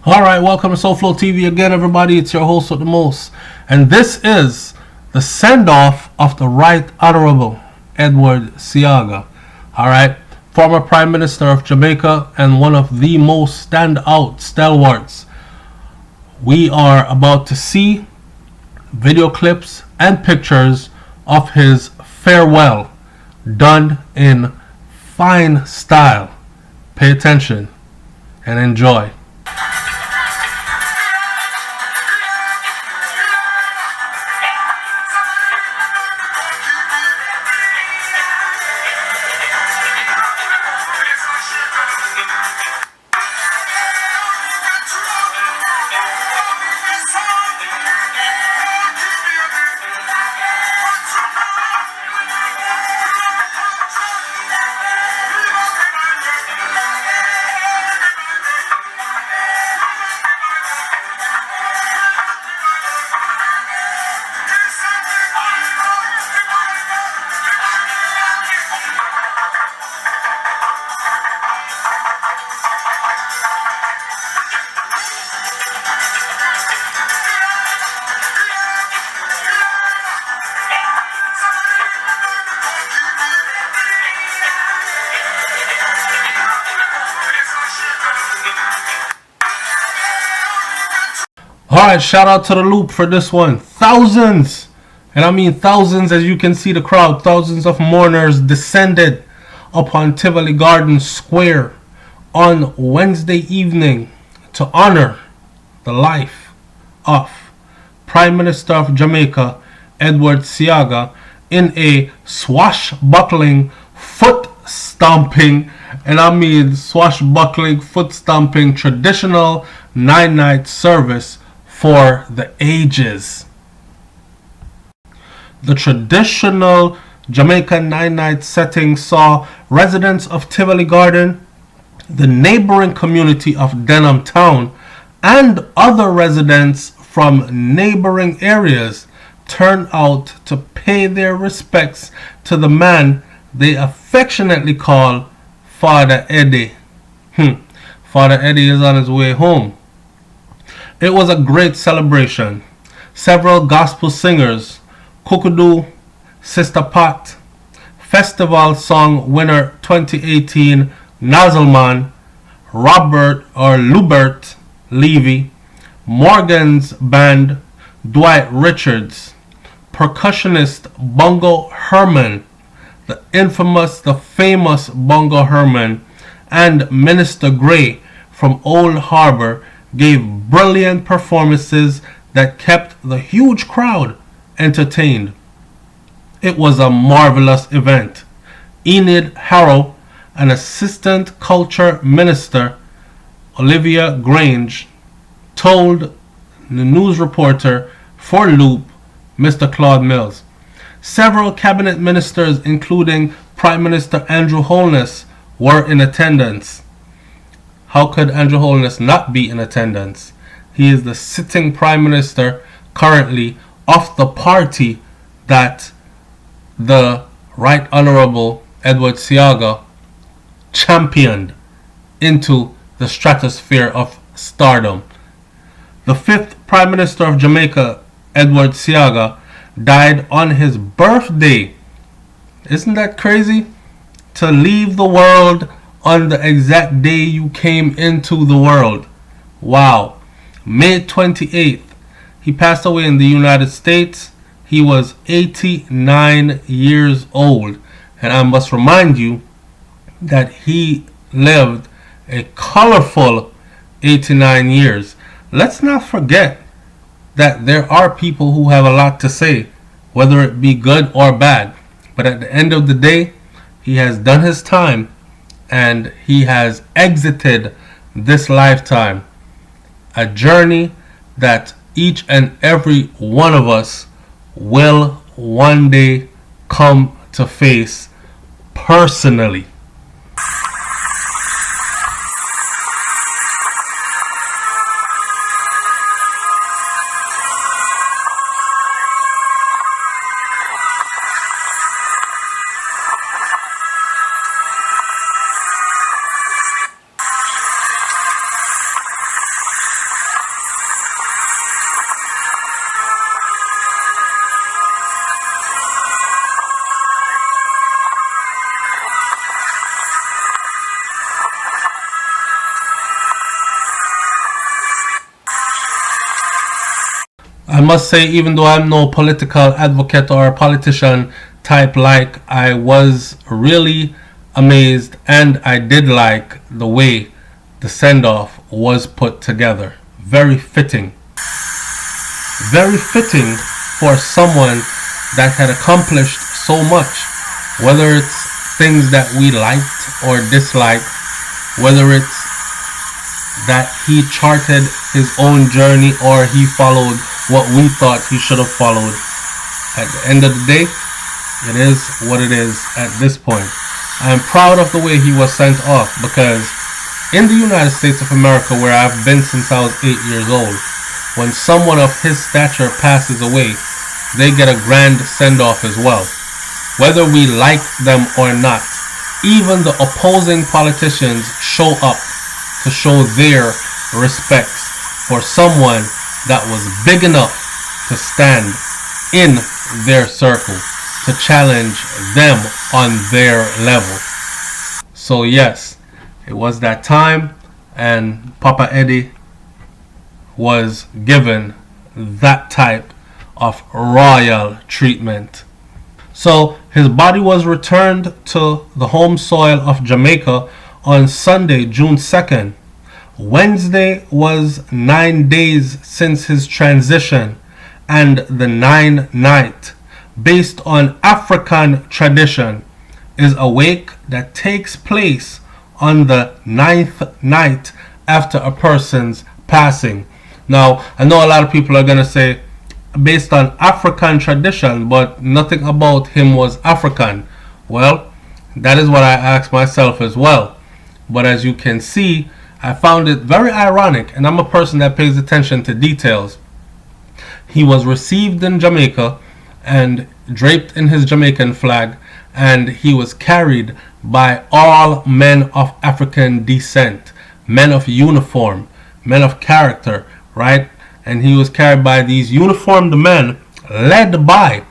Alright, welcome to SouFLoTV again, everybody. It's your host with the most. And this is the send-off of the Right Honorable Edward Seaga. Alright, former Prime Minister of Jamaica and one of the most standout stalwarts. We are about to see video clips and pictures of his farewell done in fine style. Pay attention and enjoy. Alright, shout out to the Loop for this one. Thousands, and I mean thousands, as you can see the crowd, thousands of mourners descended upon Tivoli Garden Square on Wednesday evening to honor the life of Prime Minister of Jamaica, Edward Seaga, in a swashbuckling, foot-stomping, and I mean swashbuckling, foot-stomping, traditional nine-night service for the ages. The traditional Jamaican nine-night setting saw residents of Tivoli Garden, the neighboring community of Denham Town, and other residents from neighboring areas turn out to pay their respects to the man they affectionately call Father Eddie. Father Eddie is on his way home. It was a great celebration. Several gospel singers, Kokodoo, Sister Pat, Festival Song winner 2018 Nozzleman, Robert or Lubert Levy, Morgan's Band, Dwight Richards, percussionist Bongo Herman, the famous Bongo Herman, and Minister Gray from Old Harbor gave brilliant performances that kept the huge crowd entertained. It was a marvelous event. Enid Harrow, an assistant culture minister, Olivia Grange, told the news reporter for Loop, Mr. Claude Mills. Several cabinet ministers, including Prime Minister Andrew Holness, were in attendance. How could Andrew Holness not be in attendance? He is the sitting Prime Minister currently of the party that the Right Honorable Edward Seaga championed into the stratosphere of stardom. The fifth Prime Minister of Jamaica, Edward Seaga, died on his birthday. Isn't that crazy? To leave the world on the exact day you came into the world. Wow. May 28th. He passed away in the United States. He was 89 years old. And I must remind you that he lived a colorful 89 years. Let's not forget that there are people who have a lot to say, whether it be good or bad. But at the end of the day, he has done his time and he has exited this lifetime. A journey that each and every one of us will one day come to face personally. I must say, even though I'm no political advocate or politician type like, I was really amazed and I did like the way the send-off was put together. Very fitting. Very fitting for someone that had accomplished so much. Whether it's things that we liked or disliked, whether it's that he charted his own journey or he followed what we thought he should have followed. At the end of the day, it is what it is at this point. I am proud of the way he was sent off, because in the United States of America, where I've been since I was 8 years old, when someone of his stature passes away, they get a grand send-off as well. Whether we like them or not, even the opposing politicians show up to show their respects for someone that was big enough to stand in their circle, to challenge them on their level. So yes, it was that time, and Papa Eddie was given that type of royal treatment. So his body was returned to the home soil of Jamaica on Sunday, June 2nd. Wednesday was 9 days since his transition, and the 9th night, based on African tradition, is a wake that takes place on the 9th night after a person's passing. Now, I know a lot of people are going to say, based on African tradition, but nothing about him was African. Well, that is what I asked myself as well. But as you can see, I found it very ironic, and I'm a person that pays attention to details. He was received in Jamaica and draped in his Jamaican flag, and he was carried by all men of African descent, men of uniform, men of character, right? And he was carried by these uniformed men, led by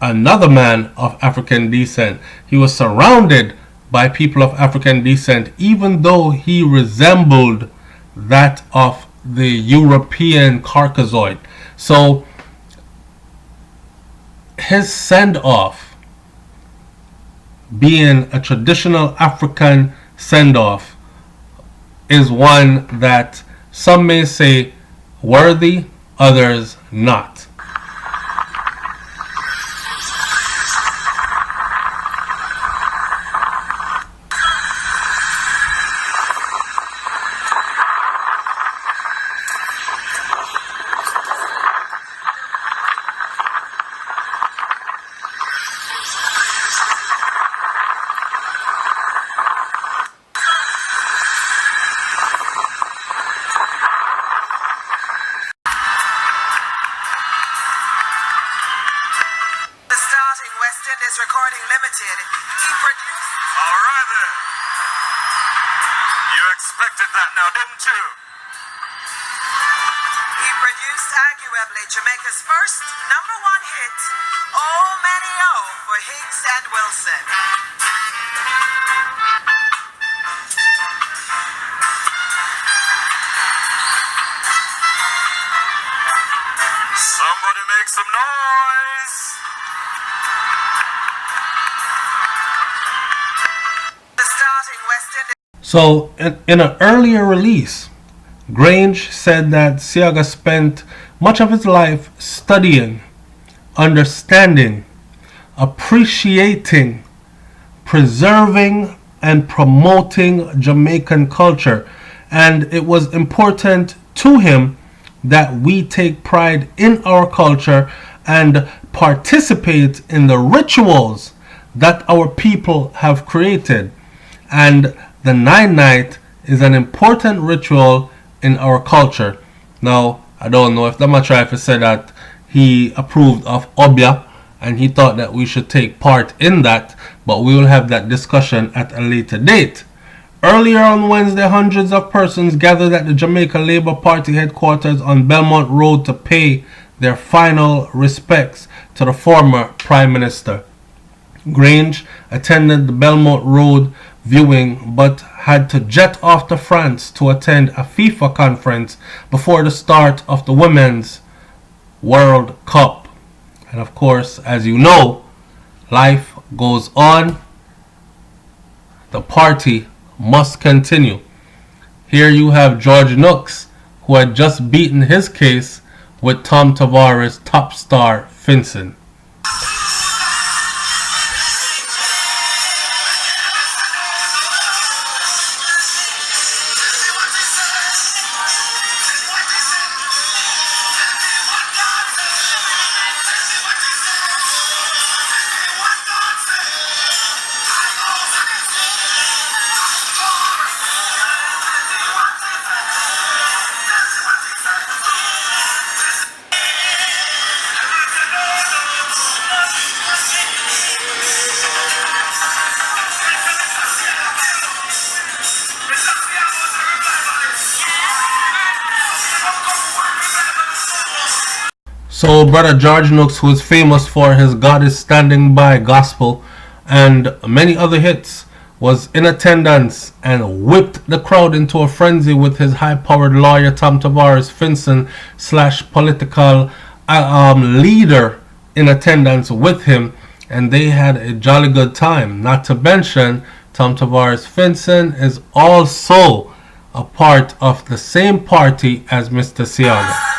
another man of African descent. He was surrounded by people of African descent, even though he resembled that of the European Caucasoid. So his send-off, being a traditional African send-off, is one that some may say worthy, others not. Recording limited. He produced. All right then. You expected that now, didn't you? He produced arguably Jamaica's first #1 hit, Oh Many Oh, for Higgs and Wilson. Somebody make some noise. So, in an earlier release, Grange said that Seaga spent much of his life studying, understanding, appreciating, preserving, and promoting Jamaican culture. And it was important to him that we take pride in our culture and participate in the rituals that our people have created. And the 9th night is an important ritual in our culture. Now, I don't know if Damatrife said that he approved of Obia and he thought that we should take part in that, but we will have that discussion at a later date. Earlier on Wednesday, hundreds of persons gathered at the Jamaica Labour Party headquarters on Belmont Road to pay their final respects to the former Prime Minister. Grange attended the Belmont Road viewing but had to jet off to France to attend a FIFA conference before the start of the Women's World Cup. And of course, as you know, life goes on. The party must continue. Here you have George Nooks, who had just beaten his case with Tom Tavares' top star Vincent. So brother George Nooks, who is famous for his God is Standing By gospel and many other hits, was in attendance and whipped the crowd into a frenzy with his high-powered lawyer Tom Tavares Vincent / political leader in attendance with him, and they had a jolly good time. Not to mention, Tom Tavares Vincent is also a part of the same party as Mr. Seaga.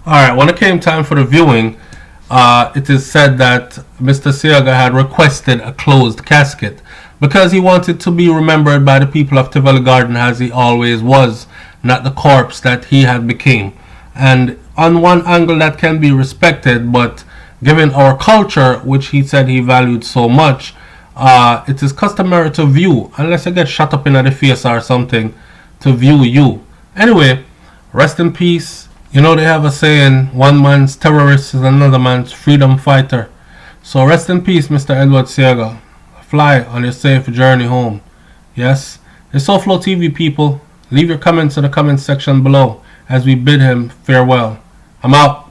Alright, when it came time for the viewing, it is said that Mr. Seaga had requested a closed casket because he wanted to be remembered by the people of Tivoli Garden as he always was, not the corpse that he had became. And on one angle that can be respected, but given our culture, which he said he valued so much, it is customary to view, unless you get shot up in the face or something, to view you. Anyway, rest in peace. You know they have a saying, one man's terrorist is another man's freedom fighter. So rest in peace, Mr. Edward Seaga. Fly on your safe journey home. Yes? It's SouFLoTV, people. Leave your comments in the comment section below. as we bid him farewell. I'm out.